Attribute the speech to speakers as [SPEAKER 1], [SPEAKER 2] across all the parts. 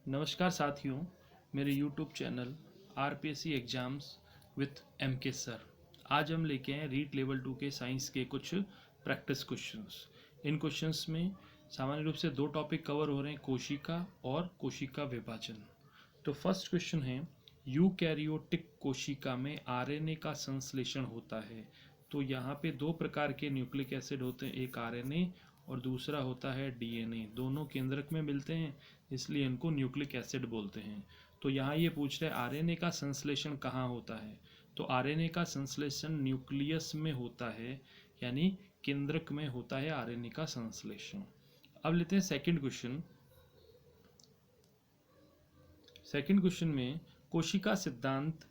[SPEAKER 1] नमस्कार साथियों, मेरे YouTube channel RPSC exams with MK sir. आज हम लेके आए रीट लेवल 2 के साइंस के कुछ प्रैक्टिस क्वेश्चंस। इन क्वेश्चंस में सामान्य रूप से दो टॉपिक कवर हो रहे हैं, कोशिका और कोशिका विभाजन। तो फर्स्ट क्वेश्चन है, यूकैरियोटिक कोशिका में आरएनए का संश्लेषण होता है। तो यहाँ पे दो प्रकार के न्यूक्लिक एसिड होते हैं, एक आरएनए और दूसरा होता है डीएनए। दोनों केंद्रक में मिलते हैं, इसलिए इनको न्यूक्लिक एसिड बोलते हैं। तो यहाँ ये पूछ रहे हैं आरएनए का संश्लेषण कहाँ होता है। तो आरएनए का संश्लेषण न्यूक्लियस में होता है, यानी केंद्रक में होता है आरएनए का संश्लेषण। अब लेते हैं सेकंड क्वेश्चन। सेकंड क्वेश्चन में कोशिका सिद्धांत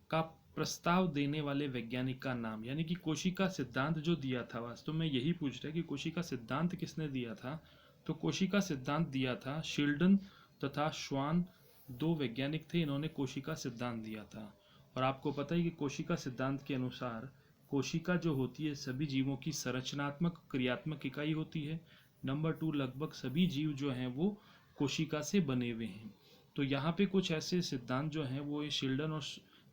[SPEAKER 1] का प्रस्ताव देने वाले वैज्ञानिक का नाम, यानी कि कोशिका सिद्धांत जो दिया था, वास्तव में यही पूछ रहे हैं कि कोशिका सिद्धांत किसने दिया था। तो कोशिका सिद्धांत दिया था शील्डन तथा श्वान, दो वैज्ञानिक थे, इन्होंने कोशिका सिद्धांत दिया था। और आपको पता है कि कोशिका सिद्धांत के अनुसार कोशिका जो होती है सभी जीवों की संरचनात्मक क्रियात्मक इकाई होती है। नंबर 2, लगभग सभी जीव जो हैं वो कोशिका से बने हुए हैं। तो यहाँ पे कुछ ऐसे सिद्धांत जो हैं वो शील्डन और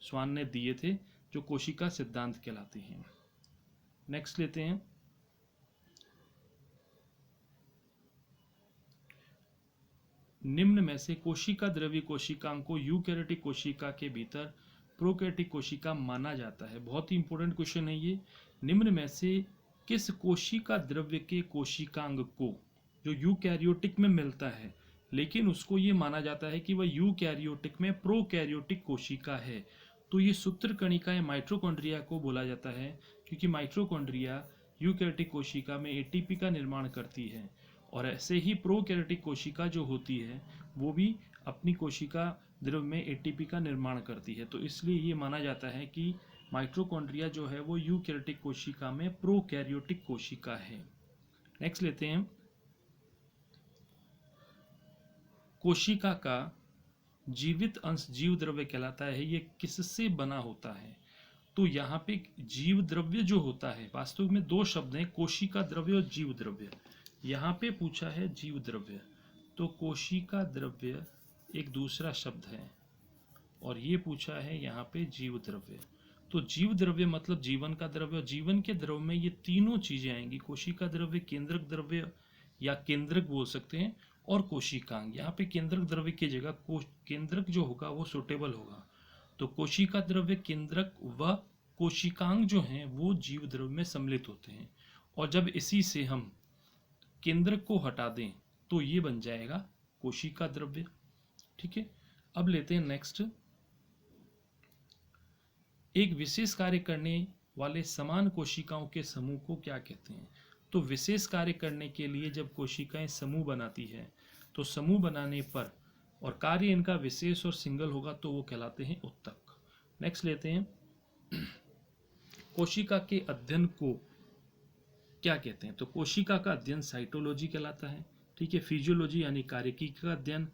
[SPEAKER 1] स्वान ने दिए थे, जो कोशिका सिद्धांत कहलाते हैं। नेक्स्ट लेते हैं, निम्न में से कोशिका द्रव्य कोशिकाओं को यूकैरियोटिक कोशिका के भीतर प्रोकैरियोटिक कोशिका माना जाता है। बहुत ही इंपॉर्टेंट क्वेश्चन है ये। निम्न में से किस कोशिका द्रव्य के कोशिकांग को, जो यूकैरियोटिक में मिलता है लेकिन उसको ये माना जाता है कि वह यूकैरियोटिक में प्रोकैरियोटिक कोशिका है, तो ये सूत्रकणिकाएं माइटोकॉन्ड्रिया को बोला जाता है, क्योंकि माइटोकॉन्ड्रिया यूकैरियोटिक कोशिका में एटीपी का निर्माण करती है। और ऐसे ही प्रोकैरियोटिक कोशिका जो होती है वो भी अपनी कोशिका द्रव्य में एटीपी का निर्माण करती है। तो इसलिए ये माना जाता है कि माइटोकॉन्ड्रिया जो है वो यूकैरियोटिक कोशिका में प्रोकैरियोटिक कोशिका है। नेक्स्ट लेते हैं, कोशिका का जीवित अंश जीव द्रव्य कहलाता है, ये किससे बना होता है। तो यहाँ पे जीव द्रव्य जो होता है, वास्तव में दो शब्द हैं, कोशिका द्रव्य और जीव द्रव्य। यहाँ पे पूछा है जीव द्रव्य, तो कोशिका द्रव्य एक दूसरा शब्द है, और ये पूछा है यहाँ पे जीव द्रव्य। तो जीव द्रव्य मतलब जीवन का द्रव्य, और जीवन के द्रव्य में ये तीनों चीजें आएंगी, कोशिका द्रव्य, केंद्रक द्रव्य या केंद्रक बोल सकते हैं, और कोशिकांग। यहाँ पे केंद्रक द्रव्य की जगह केंद्रक जो होगा वो सुटेबल होगा। तो कोशिका द्रव्य, केंद्रक व कोशिकांग जो हैं वो जीव द्रव्य में सम्मिलित होते हैं। और जब इसी से हम केंद्रक को हटा दें तो ये बन जाएगा कोशिका द्रव्य। ठीक है, अब लेते हैं नेक्स्ट, एक विशेष कार्य करने वाले समान कोशिकाओं के समूह को क्या कहते हैं। तो विशेष कार्य करने के लिए जब कोशिकाएं समूह बनाती है, तो समूह बनाने पर और कार्य इनका विशेष और सिंगल होगा तो वो कहलाते हैं उत्तक। नेक्स्ट लेते हैं, कोशिका के अध्ययन को क्या कहते हैं। तो कोशिका का अध्ययन साइटोलॉजी कहलाता है। ठीक है, फिजियोलॉजी यानी कार्यकी का अध्ययन,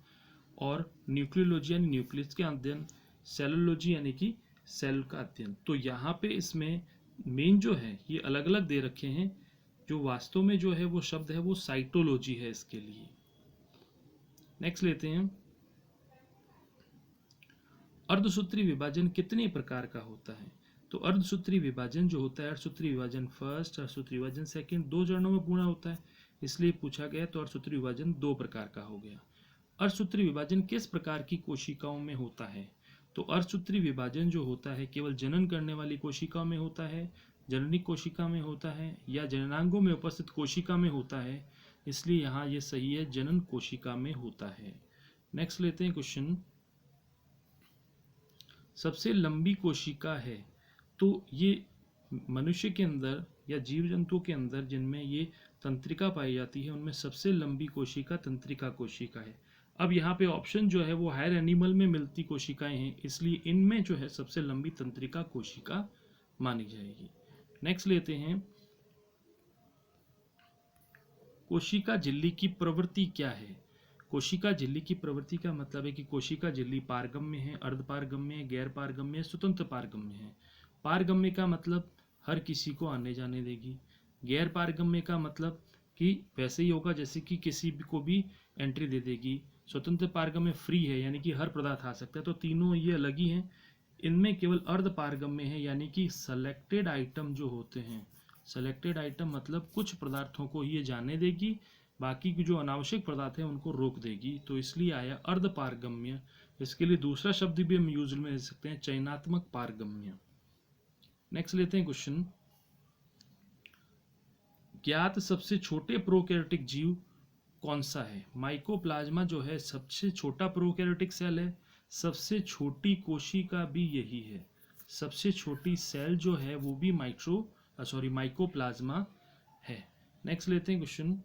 [SPEAKER 1] और न्यूक्लियोलॉजी यानी न्यूक्लियस का अध्ययन, सेलुलॉजी यानी कि सेल का अध्ययन। तो यहाँ पे इसमें मेन जो है ये अलग अलग दे रखे हैं, जो वास्तव में जो है वो शब्द है वो साइटोलॉजी है इसके लिए। नेक्स्ट लेते हैं, अर्धसूत्री विभाजन कितने प्रकार का होता है। तो अर्धसूत्री विभाजन जो होता है, अर्धसूत्री विभाजन फर्स्ट, अर्धसूत्री विभाजन सेकंड, दो चरणों में पूर्ण होता है, इसलिए पूछा गया। तो अर्धसूत्री विभाजन दो प्रकार का हो गया। अर्धसूत्री विभाजन किस प्रकार की कोशिकाओं में होता है। तो अर्धसूत्री विभाजन जो होता है केवल जनन करने वाली कोशिकाओं में होता है, जननी कोशिका में होता है, या जननांगों में उपस्थित कोशिका में होता है, इसलिए यहाँ ये सही है, जनन कोशिका में होता है। नेक्स्ट लेते हैं क्वेश्चन, सबसे लंबी कोशिका है। तो ये मनुष्य के अंदर या जीव जंतुओं के अंदर जिनमें ये तंत्रिका पाई जाती है उनमें सबसे लंबी कोशिका तंत्रिका कोशिका है। अब यहाँ पे ऑप्शन जो है वो हायर एनिमल में मिलती कोशिकाएं हैं, इसलिए इनमें जो है सबसे लंबी तंत्रिका कोशिका मानी जाएगी। नेक्स्ट लेते हैं, कोशिका झिल्ली की प्रवृत्ति क्या है। कोशिका झिल्ली की प्रवृत्ति का मतलब है कि कोशिका झिल्ली पारगम्य है, अर्धपारगम्य है, गैर पारगम्य है, स्वतंत्र पारगम्य है। पारगम्य का मतलब हर किसी को आने जाने देगी, गैर पारगम्य का मतलब कि वैसे ही होगा जैसे कि किसी भी को भी एंट्री दे देगी, स्वतंत्र पारगम्य फ्री है, यानी कि हर पदार्थ आ सकता है, तो तीनों ये अलग ही हैं। इनमें केवल अर्ध पारगम्य है, यानी कि सेलेक्टेड आइटम जो होते हैं, सेलेक्टेड आइटम मतलब कुछ पदार्थों को ये जाने देगी, बाकी की जो अनावश्यक पदार्थ है उनको रोक देगी, तो इसलिए आया अर्ध पारगम्य। इसके लिए दूसरा शब्द भी हम यूज में ले सकते हैं, चयनात्मक पारगम्य। नेक्स्ट लेते हैं क्वेश्चन, ज्ञात सबसे छोटे प्रोकैरियोटिक जीव कौन सा है? माइकोप्लाज्मा जो है सबसे छोटा प्रोकैरियोटिक सेल है, सबसे छोटी कोशिका भी यही है, सबसे छोटी सेल जो है वो भी माइकोप्लाज्मा है। नेक्स्ट लेते हैं क्वेश्चन,